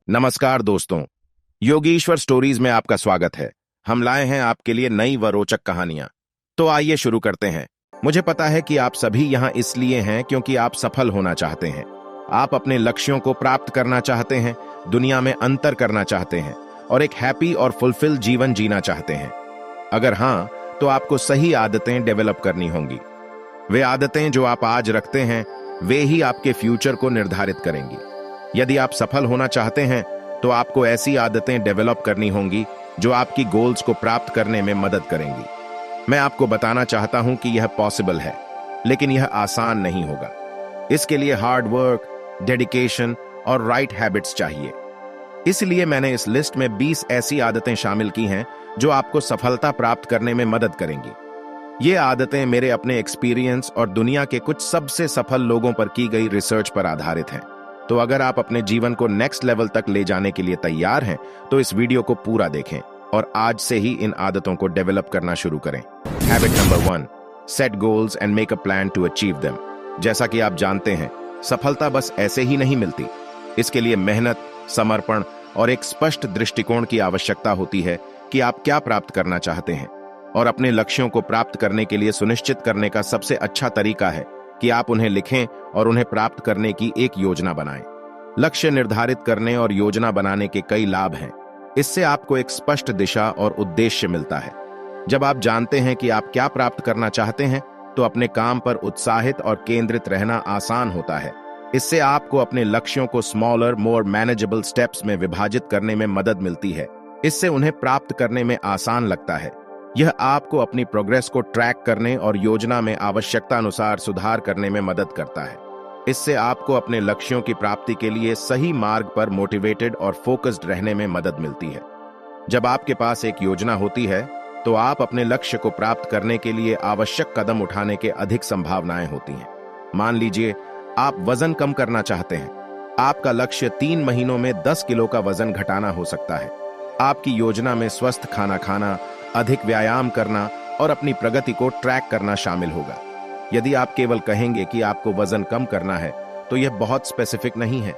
नमस्कार दोस्तों, योगेश्वर स्टोरीज में आपका स्वागत है। हम लाए हैं आपके लिए नई व रोचक कहानियां। तो आइए शुरू करते हैं। मुझे पता है कि आप सभी यहाँ इसलिए हैं क्योंकि आप सफल होना चाहते हैं। आप अपने लक्ष्यों को प्राप्त करना चाहते हैं, दुनिया में अंतर करना चाहते हैं और एक हैप्पी और फुलफिल जीवन जीना चाहते हैं। अगर हाँ, तो आपको सही आदतें डेवलप करनी होंगी। वे आदतें जो आप आज रखते हैं, वे ही आपके फ्यूचर को निर्धारित करेंगी। यदि आप सफल होना चाहते हैं तो आपको ऐसी आदतें डेवलप करनी होंगी जो आपकी गोल्स को प्राप्त करने में मदद करेंगी। मैं आपको बताना चाहता हूं कि यह पॉसिबल है, लेकिन यह आसान नहीं होगा। इसके लिए हार्ड वर्क, डेडिकेशन और राइट हैबिट्स चाहिए। इसलिए मैंने इस लिस्ट में 20 ऐसी आदतें शामिल की हैं जो आपको सफलता प्राप्त करने में मदद करेंगी। ये आदतें मेरे अपने एक्सपीरियंस और दुनिया के कुछ सबसे सफल लोगों पर की गई रिसर्च पर आधारित हैं। तो अगर आप अपने जीवन को नेक्स्ट लेवल तक ले जाने के लिए तैयार हैं, तो इस वीडियो को पूरा देखें और आज से ही इन आदतों को डेवलप करना शुरू करें। Habit number 1, set goals and make a plan to achieve them. जैसा कि आप जानते हैं, सफलता बस ऐसे ही नहीं मिलती। इसके लिए मेहनत, समर्पण और एक स्पष्ट दृष्टिकोण की आवश्यकता होती है कि आप क्या प्राप्त करना चाहते हैं। और अपने लक्ष्यों को प्राप्त करने के लिए सुनिश्चित करने का सबसे अच्छा तरीका है कि आप उन्हें लिखें और उन्हें प्राप्त करने की एक योजना बनाएं। लक्ष्य निर्धारित करने और योजना बनाने के कई लाभ हैं। इससे आपको एक स्पष्ट दिशा और उद्देश्य मिलता है। जब आप जानते हैं कि आप क्या प्राप्त करना चाहते हैं, तो अपने काम पर उत्साहित और केंद्रित रहना आसान होता है। इससे आपको अपने लक्ष्यों को स्मॉलर, मोर मैनेजेबल स्टेप्स में विभाजित करने में मदद मिलती है। इससे उन्हें प्राप्त करने में आसान लगता है। यह आपको अपनी प्रोग्रेस को ट्रैक करने और योजना में आवश्यकता अनुसार सुधार करने में मदद करता है। इससे आपको अपने लक्ष्यों की प्राप्ति के लिए सही मार्ग पर मोटिवेटेड और फोकस्ड रहने में मदद मिलती है। जब आपके पास एक योजना होती है, तो आप अपने लक्ष्य को प्राप्त करने के लिए आवश्यक कदम उठाने के अधिक संभावनाएं होती हैं। मान लीजिए आप वजन कम करना चाहते हैं। आपका लक्ष्य 3 महीनों में 10 किलो का वजन घटाना हो सकता है। आपकी योजना में स्वस्थ खाना खाना, अधिक व्यायाम करना और अपनी प्रगति को ट्रैक करना शामिल होगा। यदि आप केवल कहेंगे कि आपको वजन कम करना है, तो यह बहुत स्पेसिफिक नहीं है।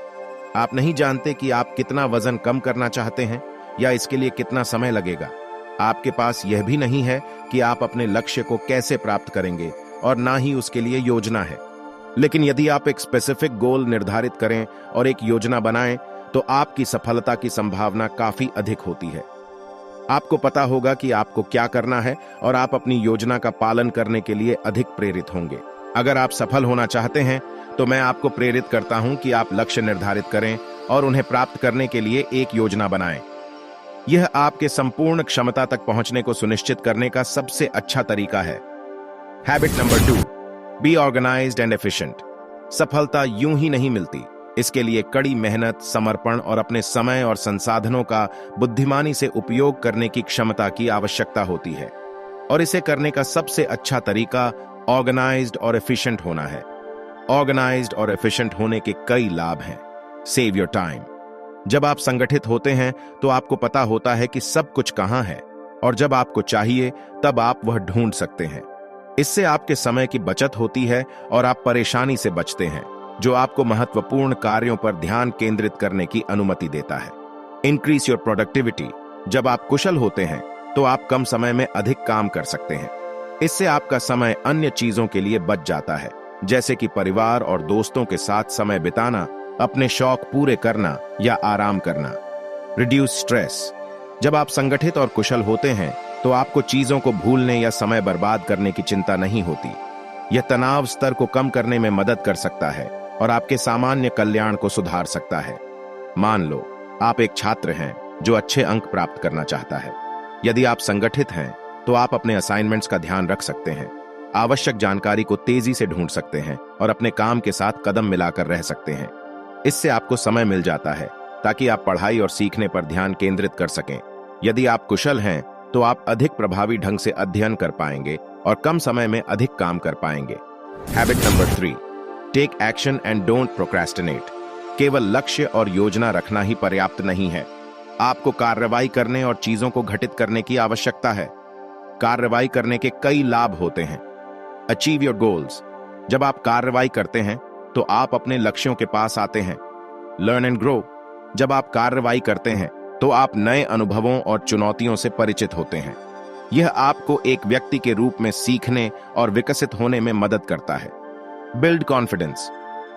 आप नहीं जानते कि आप कितना वजन कम करना चाहते हैं या इसके लिए कितना समय लगेगा। आपके पास यह भी नहीं है कि आप अपने लक्ष्य को कैसे प्राप्त करेंगे और ना ही उसके लिए योजना है। लेकिन यदि आप एक स्पेसिफिक गोल निर्धारित करें और एक योजना बनाएं, तो आपकी सफलता की संभावना काफी अधिक होती है। आपको पता होगा कि आपको क्या करना है और आप अपनी योजना का पालन करने के लिए अधिक प्रेरित होंगे। अगर आप सफल होना चाहते हैं, तो मैं आपको प्रेरित करता हूं कि आप लक्ष्य निर्धारित करें और उन्हें प्राप्त करने के लिए एक योजना बनाएं। यह आपके संपूर्ण क्षमता तक पहुंचने को सुनिश्चित करने का सबसे अच्छा तरीका है। Habit number 2, be organised and efficient. सफलता यूं ही नहीं मिलती। इसके लिए कड़ी मेहनत, समर्पण और अपने समय और संसाधनों का बुद्धिमानी से उपयोग करने की क्षमता की आवश्यकता होती है। और इसे करने का सबसे अच्छा तरीका ऑर्गेनाइज्ड और एफिशिएंट होना है। ऑर्गेनाइज्ड और एफिशिएंट होने के कई लाभ हैं। Save your time. जब आप संगठित होते हैं, तो आपको पता होता है कि सब कुछ कहां है, और जब आपको चाहिए तब आप वह ढूंढ सकते हैं। इससे आपके समय की बचत होती है और आप परेशानी से बचते हैं, जो आपको महत्वपूर्ण कार्यों पर ध्यान केंद्रित करने की अनुमति देता है। Increase your productivity. जब आप कुशल होते हैं, तो आप कम समय में अधिक काम कर सकते हैं। इससे आपका समय अन्य चीजों के लिए बच जाता है, जैसे कि परिवार और दोस्तों के साथ समय बिताना, अपने शौक पूरे करना या आराम करना। Reduce stress. जब आप संगठित और कुशल होते हैं, तो आपको चीजों को भूलने या समय बर्बाद करने की चिंता नहीं होती। यह तनाव स्तर को कम करने में मदद कर सकता है और आपके सामान्य कल्याण को सुधार सकता है। मान लो आप एक छात्र हैं जो अच्छे अंक प्राप्त करना चाहता है। यदि आप संगठित हैं, तो आप अपने असाइनमेंट्स का ध्यान रख सकते हैं, आवश्यक जानकारी को तेजी से ढूंढ सकते हैं और अपने काम के साथ कदम मिलाकर रह सकते हैं। इससे आपको समय मिल जाता है ताकि आप पढ़ाई और सीखने पर ध्यान केंद्रित कर सकें। यदि आप कुशल हैं, तो आप अधिक प्रभावी ढंग से अध्ययन कर पाएंगे और कम समय में अधिक काम कर पाएंगे। Habit number 3, take action and don't procrastinate. केवल लक्ष्य और योजना रखना ही पर्याप्त नहीं है। आपको कार्रवाई करने और चीजों को घटित करने की आवश्यकता है। कार्रवाई करने के कई लाभ होते हैं। Achieve your goals. जब आप कार्रवाई करते हैं, तो आप अपने लक्ष्यों के पास आते हैं। Learn and grow. जब आप कार्रवाई करते हैं तो आप नए अनुभवों और चुनौतियों से परिचित होते हैं। यह आपको एक व्यक्ति के रूप में सीखने और विकसित होने में मदद करता है। Build confidence.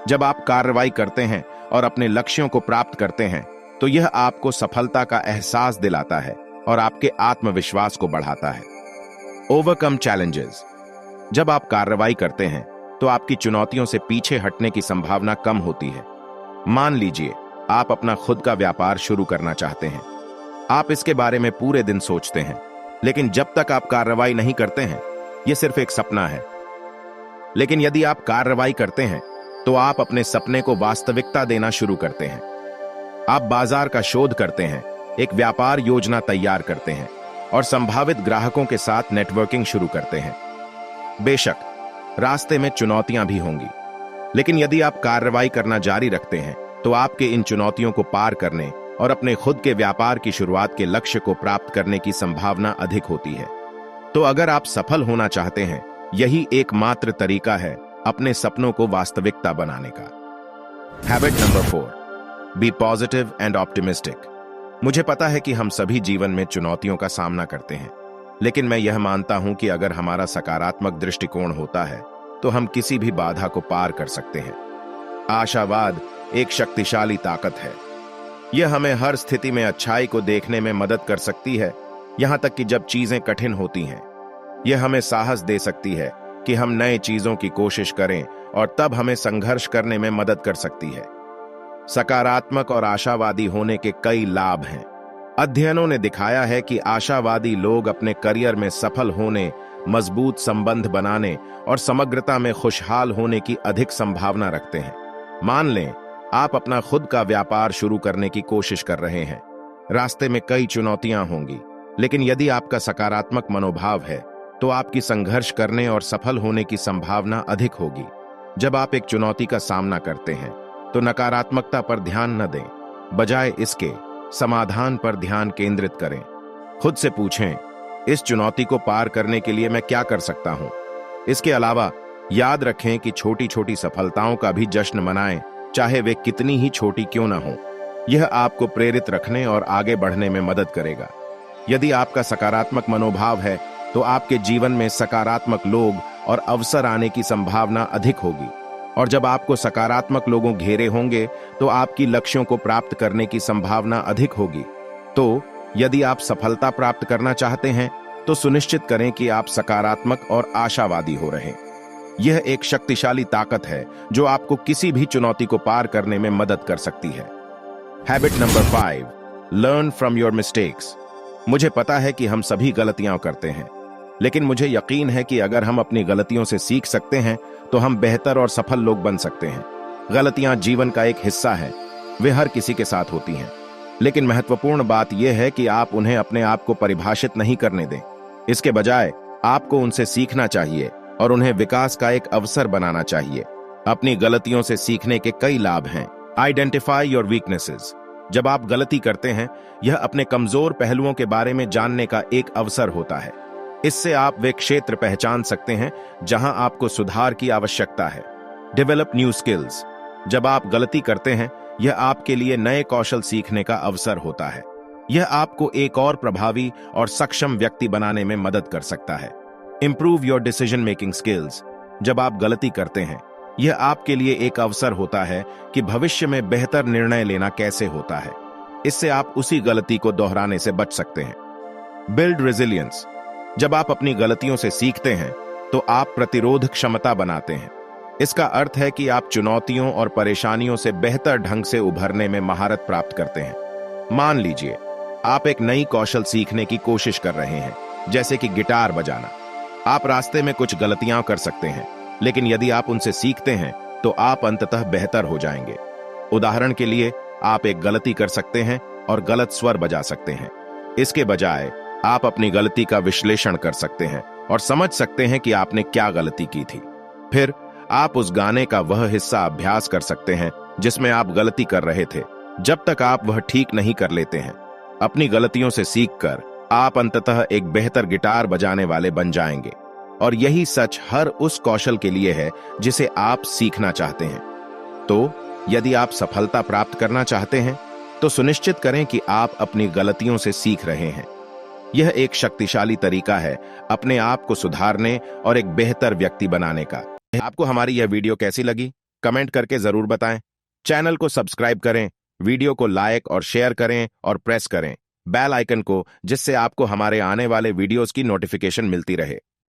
जब आप कार्रवाई करते हैं और अपने लक्ष्यों को प्राप्त करते हैं तो यह आपको सफलता का एहसास दिलाता है और आपके आत्मविश्वास को बढ़ाता है। Overcome challenges. जब आप कार्रवाई करते हैं तो आपकी चुनौतियों से पीछे हटने की संभावना कम होती है। मान लीजिए आप अपना खुद का व्यापार शुरू करना चाहते हैं। आप इसके बारे में पूरे दिन सोचते हैं, लेकिन जब तक आप कार्रवाई नहीं करते हैं यह सिर्फ एक सपना है। लेकिन यदि आप कार्रवाई करते हैं तो आप अपने सपने को वास्तविकता देना शुरू करते हैं। आप बाजार का शोध करते हैं, एक व्यापार योजना तैयार करते हैं और संभावित ग्राहकों के साथ नेटवर्किंग शुरू करते हैं। बेशक रास्ते में चुनौतियां भी होंगी, लेकिन यदि आप कार्रवाई करना जारी रखते हैं तो आपके इन चुनौतियों को पार करने और अपने खुद के व्यापार की शुरुआत के लक्ष्य को प्राप्त करने की संभावना अधिक होती है। तो अगर आप सफल होना चाहते हैं, यही एकमात्र तरीका है अपने सपनों को वास्तविकता बनाने का। Habit number 4, be positive and optimistic. मुझे पता है कि हम सभी जीवन में चुनौतियों का सामना करते हैं, लेकिन मैं यह मानता हूं कि अगर हमारा सकारात्मक दृष्टिकोण होता है तो हम किसी भी बाधा को पार कर सकते हैं। आशावाद एक शक्तिशाली ताकत है। यह हमें हर स्थिति में अच्छाई को देखने में मदद कर सकती है, यहां तक कि जब चीजें कठिन होती हैं। यह हमें साहस दे सकती है कि हम नए चीजों की कोशिश करें और तब हमें संघर्ष करने में मदद कर सकती है। सकारात्मक और आशावादी होने के कई लाभ हैं। अध्ययनों ने दिखाया है कि आशावादी लोग अपने करियर में सफल होने, मजबूत संबंध बनाने और समग्रता में खुशहाल होने की अधिक संभावना रखते हैं। मान लें आप अपना खुद का व्यापार शुरू करने की कोशिश कर रहे हैं। रास्ते में कई चुनौतियां होंगी, लेकिन यदि आपका सकारात्मक मनोभाव है तो आपकी संघर्ष करने और सफल होने की संभावना अधिक होगी। जब आप एक चुनौती का सामना करते हैं तो नकारात्मकता पर ध्यान न दें, बजाय इसके समाधान पर ध्यान केंद्रित करें। खुद से पूछें, इस चुनौती को पार करने के लिए मैं क्या कर सकता हूं? इसके अलावा याद रखें कि छोटी छोटी सफलताओं का भी जश्न मनाएं, चाहे वे कितनी ही छोटी क्यों ना हो। यह आपको प्रेरित रखने और आगे बढ़ने में मदद करेगा। यदि आपका सकारात्मक मनोभाव है तो आपके जीवन में सकारात्मक लोग और अवसर आने की संभावना अधिक होगी, और जब आपको सकारात्मक लोगों घेरे होंगे तो आपकी लक्ष्यों को प्राप्त करने की संभावना अधिक होगी। तो यदि आप सफलता प्राप्त करना चाहते हैं तो सुनिश्चित करें कि आप सकारात्मक और आशावादी हो रहें। यह एक शक्तिशाली ताकत है जो आपको किसी भी चुनौती को पार करने में मदद कर सकती है। Habit number 5, learn from your mistakes. मुझे पता है कि हम सभी गलतियां करते हैं, लेकिन मुझे यकीन है कि अगर हम अपनी गलतियों से सीख सकते हैं तो हम बेहतर और सफल लोग बन सकते हैं। गलतियां जीवन का एक हिस्सा है, वे हर किसी के साथ होती हैं, लेकिन महत्वपूर्ण बात यह है कि आप उन्हें अपने आप को परिभाषित नहीं करने दें। इसके बजाय आपको उनसे सीखना चाहिए और उन्हें विकास का एक अवसर बनाना चाहिए। अपनी गलतियों से सीखने के कई लाभ हैं। Identify your weaknesses. जब आप गलती करते हैं, यह अपने कमजोर पहलुओं के बारे में जानने का एक अवसर होता है। इससे आप वे क्षेत्र पहचान सकते हैं जहां आपको सुधार की आवश्यकता है। Develop new skills. जब आप गलती करते हैं, यह आपके लिए नए कौशल सीखने का अवसर होता है। यह आपको एक और प्रभावी और सक्षम व्यक्ति बनाने में मदद कर सकता है। Improve your decision making skills. जब आप गलती करते हैं, यह आपके लिए एक अवसर होता है कि भविष्य में बेहतर निर्णय लेना कैसे होता है। इससे आप उसी गलती को दोहराने से बच सकते हैं। Build resilience. जब आप अपनी गलतियों से सीखते हैं तो आप प्रतिरोध क्षमता बनाते हैं। इसका अर्थ है कि आप चुनौतियों और परेशानियों से बेहतर ढंग से उभरने में महारत प्राप्त करते हैं। मान लीजिए आप एक नई कौशल सीखने की कोशिश कर रहे हैं, जैसे कि गिटार बजाना। आप रास्ते में कुछ गलतियां कर सकते हैं, लेकिन यदि आप उनसे सीखते हैं तो आप अंततः बेहतर हो जाएंगे। उदाहरण के लिए, आप एक गलती कर सकते हैं और गलत स्वर बजा सकते हैं। इसके बजाय आप अपनी गलती का विश्लेषण कर सकते हैं और समझ सकते हैं कि आपने क्या गलती की थी। फिर आप उस गाने का वह हिस्सा अभ्यास कर सकते हैं जिसमें आप गलती कर रहे थे, जब तक आप वह ठीक नहीं कर लेते हैं। अपनी गलतियों से सीखकर आप अंततः एक बेहतर गिटार बजाने वाले बन जाएंगे, और यही सच हर उस कौशल के लिए है जिसे आप सीखना चाहते हैं। तो यदि आप सफलता प्राप्त करना चाहते हैं तो सुनिश्चित करें कि आप अपनी गलतियों से सीख रहे हैं। यह एक शक्तिशाली तरीका है अपने आप को सुधारने और एक बेहतर व्यक्ति बनाने का। आपको हमारी यह वीडियो कैसी लगी? कमेंट करके जरूर बताएं। चैनल को सब्सक्राइब करें, वीडियो को लाइक और शेयर करें और प्रेस करें बेल आइकन को, जिससे आपको हमारे आने वाले वीडियोस की नोटिफिकेशन मिलती रहे।